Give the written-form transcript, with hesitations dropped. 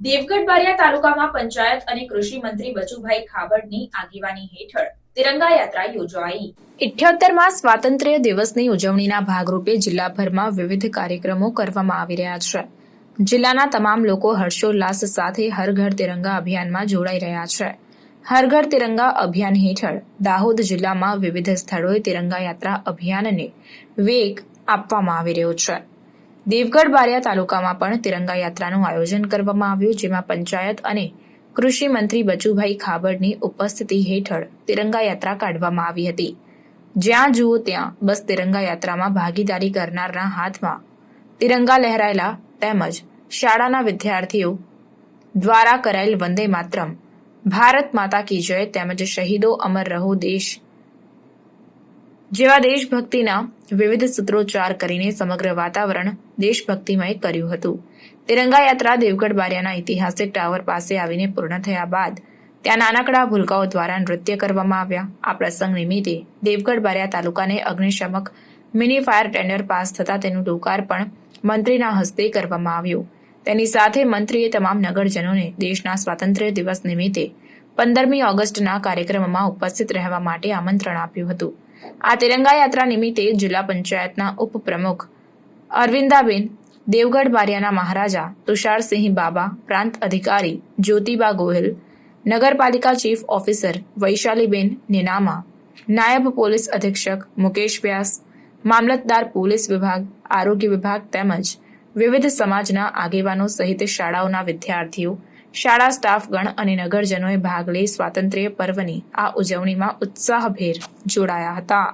દેવગઢ બારિયા તાલુકામાં પંચાયત અને કૃષિ મંત્રી બચુભાઈ ખાબડની આગેવાની હેઠળ તિરંગા યાત્રા યોજાઈ। 78મા સ્વાતંત્ર્ય દિવસની ઉજવણીના ભાગરૂપે જિલ્લાભરમાં વિવિધ કાર્યક્રમો કરવામાં આવી રહ્યા છે। જિલ્લાના તમામ લોકો હર્ષોલ્લાસ સાથે હર ઘર તિરંગા અભિયાનમાં જોડાઈ રહ્યા છે। હર ઘર તિરંગા અભિયાન હેઠળ દાહોદ જિલ્લામાં વિવિધ સ્થળોએ તિરંગા યાત્રા અભિયાનને વેગ આપવામાં આવી રહ્યો છે। દેવગઢ બારિયા તાલુકામાં પણ તિરંગા યાત્રાનું આયોજન કરવામાં આવ્યું, જેમાં પંચાયત અને કૃષિ મંત્રી બચુભાઈ ખાબડની ઉપસ્થિતિ હેઠળ તિરંગા યાત્રા કાઢવામાં આવી હતી। જ્યાં જુઓ ત્યાં બસ તિરંગા યાત્રામાં ભાગીદારી કરનારના હાથમાં તિરંગા લહેરાયેલા તેમજ શાળાના વિદ્યાર્થીઓ દ્વારા કરાયેલ વંદે માતરમ, ભારત માતા કી જય તેમજ શહીદો અમર રહો દેશ જેવા દેશભક્તિના વિવિધ સૂત્રોચ્ચાર કરીને સમગ્ર વાતાવરણ દેશભક્તિમય કર્યું હતું। તિરંગા યાત્રા દેવગઢ બારિયાના ઐતિહાસિક ટાવર પાસે આવીને પૂર્ણ થયા બાદ ત્યાં નાનકડા ભૂલકાઓ દ્વારા નૃત્ય કરવામાં આવ્યા। આ પ્રસંગ નિમિત્તે દેવગઢ બારિયા તાલુકાને અગ્નિશામક મિની ફાયર ટેન્ડર પાસ થતાં તેનું લોકાર્પણ મંત્રીના હસ્તે કરવામાં આવ્યું। તેની સાથે મંત્રીએ તમામ નગરજનોને દેશના સ્વાતંત્ર્ય દિવસ નિમિત્તે 15મી ઓગસ્ટના કાર્યક્રમમાં ઉપસ્થિત રહેવા માટે આમંત્રણ આપ્યું હતું। આ તિરંગા યાત્રા નિમિત્તે જિલ્લા પંચાયતના ઉપપ્રમુખ અરવિંદાબેન, દેવગઢ બારિયાના મહારાજા તુષારસિંહ બાબા, પ્રાંત અધિકારી જ્યોતિબા ગોહિલ, નગરપાલિકા ચીફ ઓફિસર વૈશાલીબેન નેનામા, નાયબ પોલીસ અધિક્ષક મુકેશ વ્યાસ, મામલતદાર પોલીસ વિભાગ, આરોગ્ય વિભાગ તેમજ વિવિધ સમાજના આગેવાનો સહિત શાળાઓના વિદ્યાર્થીઓ, શાળા સ્ટાફગણ અને નગરજનોએ ભાગ લઈ સ્વાતંત્ર્ય પર્વની આ ઉજવણીમાં ઉત્સાહભેર જોડાયા હતા।